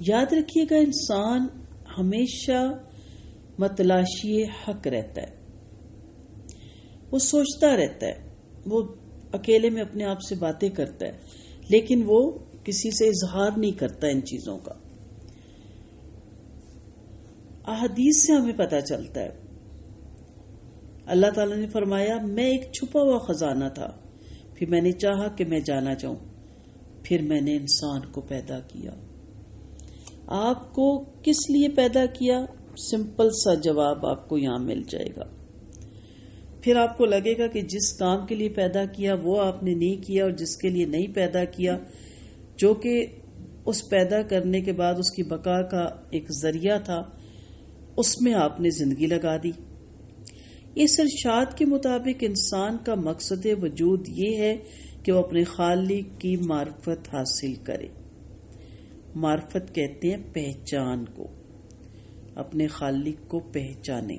یاد رکھیے گا انسان ہمیشہ متلاشی حق رہتا ہے، وہ سوچتا رہتا ہے، وہ اکیلے میں اپنے آپ سے باتیں کرتا ہے، لیکن وہ کسی سے اظہار نہیں کرتا ان چیزوں کا۔ احادیث سے ہمیں پتہ چلتا ہے، اللہ تعالیٰ نے فرمایا میں ایک چھپا ہوا خزانہ تھا، پھر میں نے چاہا کہ میں جانا چاہوں، پھر میں نے انسان کو پیدا کیا۔ آپ کو کس لیے پیدا کیا؟ سمپل سا جواب آپ کو یہاں مل جائے گا۔ پھر آپ کو لگے گا کہ جس کام کے لیے پیدا کیا وہ آپ نے نہیں کیا، اور جس کے لیے نہیں پیدا کیا، جو کہ اس پیدا کرنے کے بعد اس کی بقا کا ایک ذریعہ تھا، اس میں آپ نے زندگی لگا دی۔ اس ارشاد کے مطابق انسان کا مقصد وجود یہ ہے کہ وہ اپنے خالق کی معرفت حاصل کرے۔ معرفت کہتے ہیں پہچان کو، اپنے خالق کو پہچانے،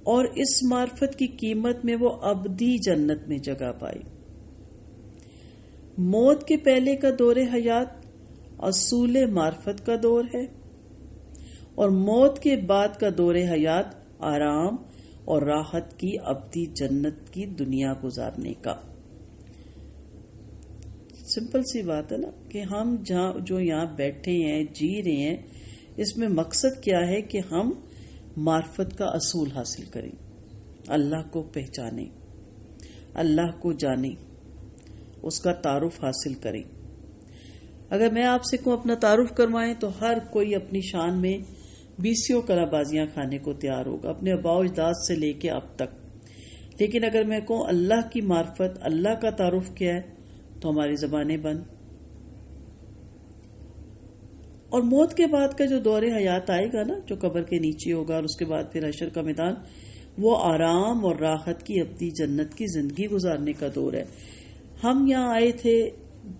اور اس معرفت کی قیمت میں وہ ابدی جنت میں جگہ پائے۔ موت کے پہلے کا دور حیات اصول معرفت کا دور ہے، اور موت کے بعد کا دور حیات آرام اور راحت کی ابدی جنت کی دنیا گزارنے کا۔ سمپل سی بات ہے نا کہ ہم جو یہاں بیٹھے ہیں، جی رہے ہیں، اس میں مقصد کیا ہے کہ ہم معرفت کا اصول حاصل کریں، اللہ کو پہچانیں، اللہ کو جانیں، اس کا تعارف حاصل کریں۔ اگر میں آپ سے کہوں اپنا تعارف کروائیں تو ہر کوئی اپنی شان میں بیسیوں کلا بازیاں کھانے کو تیار ہوگا، اپنے آباء و اجداد سے لے کے اب تک۔ لیکن اگر میں کہوں اللہ کی معرفت، اللہ کا تعارف کیا ہے، تو ہماری زبانیں بند۔ اور موت کے بعد کا جو دور حیات آئے گا نا، جو قبر کے نیچے ہوگا، اور اس کے بعد پھر حشر کا میدان، وہ آرام اور راحت کی ابدی جنت کی زندگی گزارنے کا دور ہے۔ ہم یہاں آئے تھے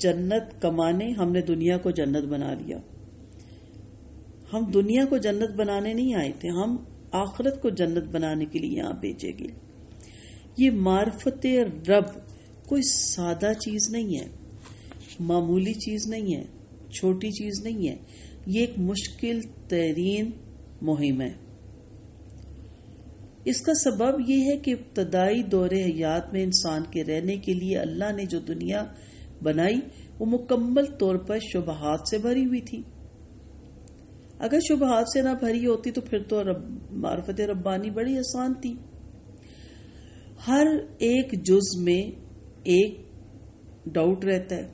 جنت کمانے، ہم نے دنیا کو جنت بنا لیا۔ ہم دنیا کو جنت بنانے نہیں آئے تھے، ہم آخرت کو جنت بنانے کے لیے یہاں بھیجے گئے۔ یہ معرفت رب کوئی سادہ چیز نہیں ہے، معمولی چیز نہیں ہے، چھوٹی چیز نہیں ہے، یہ ایک مشکل ترین مہم ہے۔ اس کا سبب یہ ہے کہ ابتدائی دور حیات میں انسان کے رہنے کے لیے اللہ نے جو دنیا بنائی وہ مکمل طور پر شبہات سے بھری ہوئی تھی۔ اگر شبہات سے نہ بھری ہوتی تو پھر تو معرفت ربانی بڑی آسان تھی۔ ہر ایک جز میں ایک ڈاؤٹ رہتا ہے،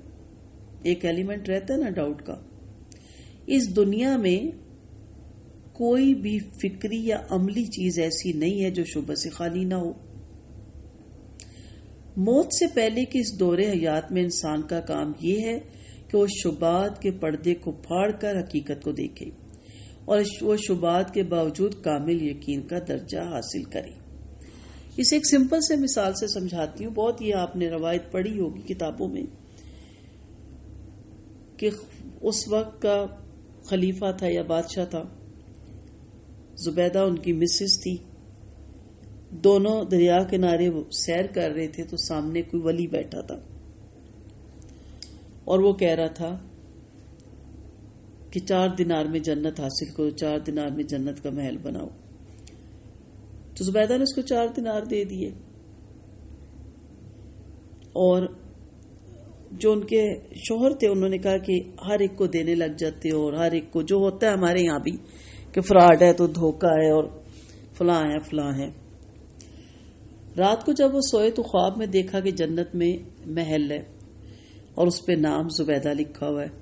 ایک ایلیمنٹ رہتا ہے نا ڈاؤٹ کا۔ اس دنیا میں کوئی بھی فکری یا عملی چیز ایسی نہیں ہے جو شبہ سے خالی نہ ہو۔ موت سے پہلے کے اس دور حیات میں انسان کا کام یہ ہے کہ وہ شبہات کے پردے کو پھاڑ کر حقیقت کو دیکھے، اور وہ شبہات کے باوجود کامل یقین کا درجہ حاصل کرے۔ اسے ایک سمپل سے مثال سے سمجھاتی ہوں، بہت یہ آپ نے روایت پڑھی ہوگی کتابوں میں، کہ اس وقت کا خلیفہ تھا یا بادشاہ تھا، زبیدہ ان کی مسز تھی، دونوں دریا کنارے سیر کر رہے تھے تو سامنے کوئی ولی بیٹھا تھا، اور وہ کہہ رہا تھا کہ 4 دینار میں جنت حاصل کرو، 4 دینار میں جنت کا محل بناؤ۔ تو زبیدہ نے اس کو 4 دینار دے دیے، اور جو ان کے شوہر تھے انہوں نے کہا کہ ہر ایک کو دینے لگ جاتے ہو، اور ہر ایک کو جو ہوتا ہے ہمارے یہاں بھی کہ فراڈ ہے تو دھوکہ ہے اور فلاں ہے فلاں ہے۔ رات کو جب وہ سوئے تو خواب میں دیکھا کہ جنت میں محل ہے اور اس پہ نام زبیدہ لکھا ہوا ہے۔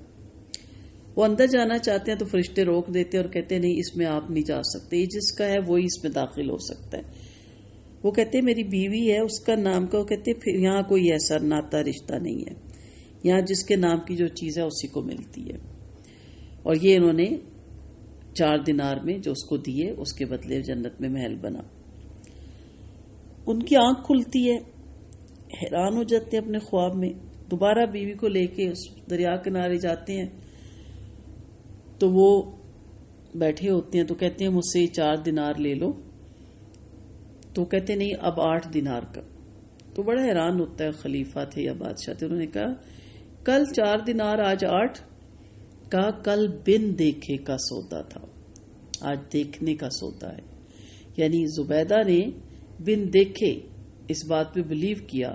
وہ اندر جانا چاہتے ہیں تو فرشتے روک دیتے اور کہتے ہیں نہیں، اس میں آپ نہیں جا سکتے، یہ جس کا ہے وہی اس میں داخل ہو سکتا ہے۔ وہ کہتے ہیں میری بیوی ہے، اس کا نام کا، وہ کہتے ہیں پھر یہاں کوئی ایسا ناتا رشتہ نہیں ہے، یہاں جس کے نام کی جو چیز ہے اسی کو ملتی ہے۔ اور یہ انہوں نے 4 دینار میں جو اس کو دیے، اس کے بدلے جنت میں محل بنا۔ ان کی آنکھ کھلتی ہے، حیران ہو جاتے ہیں اپنے خواب میں، دوبارہ بیوی کو لے کے اس دریا کنارے جاتے ہیں تو وہ بیٹھے ہوتے ہیں، تو کہتے ہیں مجھ سے 4 دینار لے لو، تو کہتے نہیں اب 8 دینار کا۔ تو بڑا حیران ہوتا ہے، خلیفہ تھے یا بادشاہ تھے، انہوں نے کہا کل 4 دینار آج 8، کا کل بن دیکھے کا سودا تھا، آج دیکھنے کا سودا ہے. یعنی زبیدہ نے بن دیکھے اس بات پہ بلیو کیا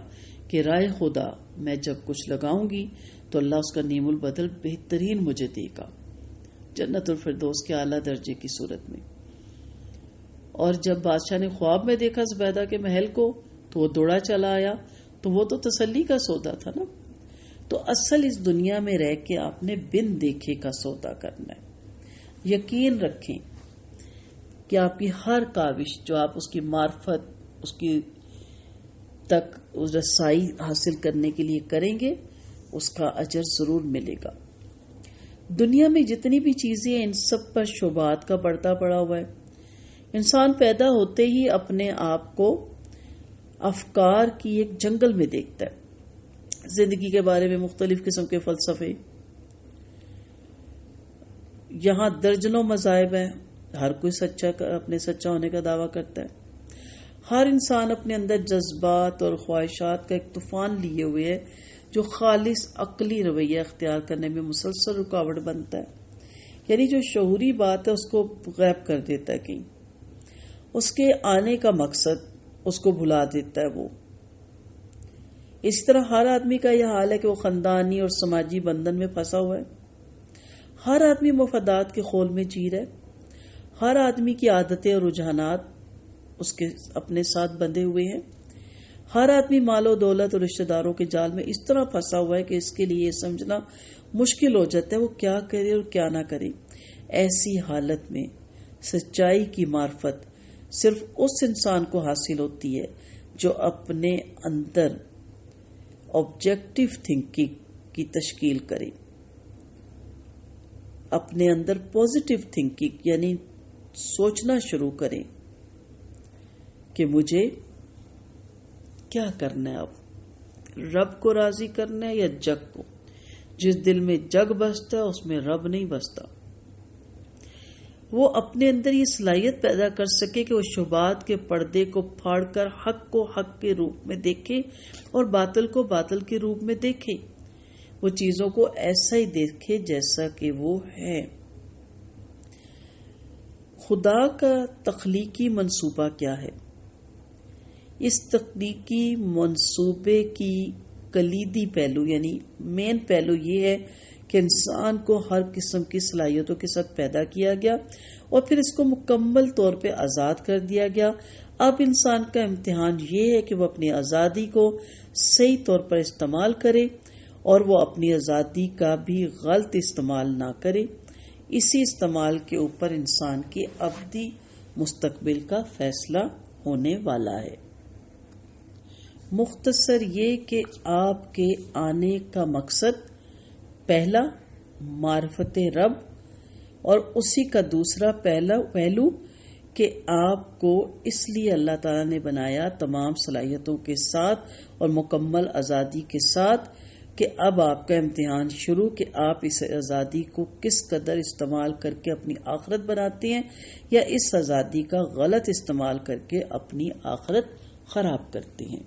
کہ رائے خدا میں جب کچھ لگاؤں گی تو اللہ اس کا نیم البدل بہترین مجھے دے گا، جنت الفردوس کے اعلیٰ درجے کی صورت میں. اور جب بادشاہ نے خواب میں دیکھا زبیدہ کے محل کو تو وہ دوڑا چلا آیا، تو وہ تو تسلی کا سودا تھا نا. تو اصل اس دنیا میں رہ کے آپ نے بن دیکھے کا سودا کرنا ہے. یقین رکھیں کہ آپ کی ہر کاوش جو آپ اس کی معرفت، اس کی تک رسائی حاصل کرنے کے لیے کریں گے، اس کا اجر ضرور ملے گا. دنیا میں جتنی بھی چیزیں ہیں ان سب پر شبہات کا پردہ پڑا ہوا ہے. انسان پیدا ہوتے ہی اپنے آپ کو افکار کی ایک جنگل میں دیکھتا ہے. زندگی کے بارے میں مختلف قسم کے فلسفے، یہاں درجنوں مذاہب ہیں، ہر کوئی اپنے سچا ہونے کا دعویٰ کرتا ہے. ہر انسان اپنے اندر جذبات اور خواہشات کا ایک طوفان لیے ہوئے ہے جو خالص عقلی رویہ اختیار کرنے میں مسلسل رکاوٹ بنتا ہے. یعنی جو شعوری بات ہے اس کو غائب کر دیتا ہے، کہیں اس کے آنے کا مقصد اس کو بھلا دیتا ہے. وہ اسی طرح ہر آدمی کا یہ حال ہے کہ وہ خاندانی اور سماجی بندھن میں پھنسا ہوا ہے. ہر آدمی مفادات کے خول میں جی رہا ہے. ہر آدمی کی عادتیں اور رجحانات اس کے اپنے ساتھ بندھے ہوئے ہیں. ہر آدمی مال و دولت اور رشتہ داروں کے جال میں اس طرح پھنسا ہوا ہے کہ اس کے لیے یہ سمجھنا مشکل ہو جاتا ہے وہ کیا کرے اور کیا نہ کرے. ایسی حالت میں سچائی کی معرفت صرف اس انسان کو حاصل ہوتی ہے جو اپنے اندر آبجیکٹو تھنکنگ کی تشکیل کرے، اپنے اندر پازیٹو تھنکنگ یعنی سوچنا شروع کرے کہ مجھے کیا کرنا ہے، اب رب کو راضی کرنا ہے یا جگ کو. جس دل میں جگ بستا ہے اس میں رب نہیں بستا. وہ اپنے اندر یہ صلاحیت پیدا کر سکے کہ وہ شبہات کے پردے کو پھاڑ کر حق کو حق کے روپ میں دیکھے اور باطل کو باطل کے روپ میں دیکھے. وہ چیزوں کو ایسا ہی دیکھے جیسا کہ وہ ہے. خدا کا تخلیقی منصوبہ کیا ہے؟ اس تخلیقی منصوبے کی کلیدی پہلو یعنی مین پہلو یہ ہے کہ انسان کو ہر قسم کی صلاحیتوں کے ساتھ پیدا کیا گیا اور پھر اس کو مکمل طور پہ آزاد کر دیا گیا. اب انسان کا امتحان یہ ہے کہ وہ اپنی آزادی کو صحیح طور پر استعمال کرے اور وہ اپنی آزادی کا بھی غلط استعمال نہ کرے. اسی استعمال کے اوپر انسان کے ابدی مستقبل کا فیصلہ ہونے والا ہے. مختصر یہ کہ آپ کے آنے کا مقصد پہلا معرفت رب اور اسی کا دوسرا پہلو کہ آپ کو اس لیے اللہ تعالیٰ نے بنایا تمام صلاحیتوں کے ساتھ اور مکمل آزادی کے ساتھ کہ اب آپ کا امتحان شروع کہ آپ اس آزادی کو کس قدر استعمال کر کے اپنی آخرت بناتے ہیں یا اس آزادی کا غلط استعمال کر کے اپنی آخرت خراب کرتے ہیں.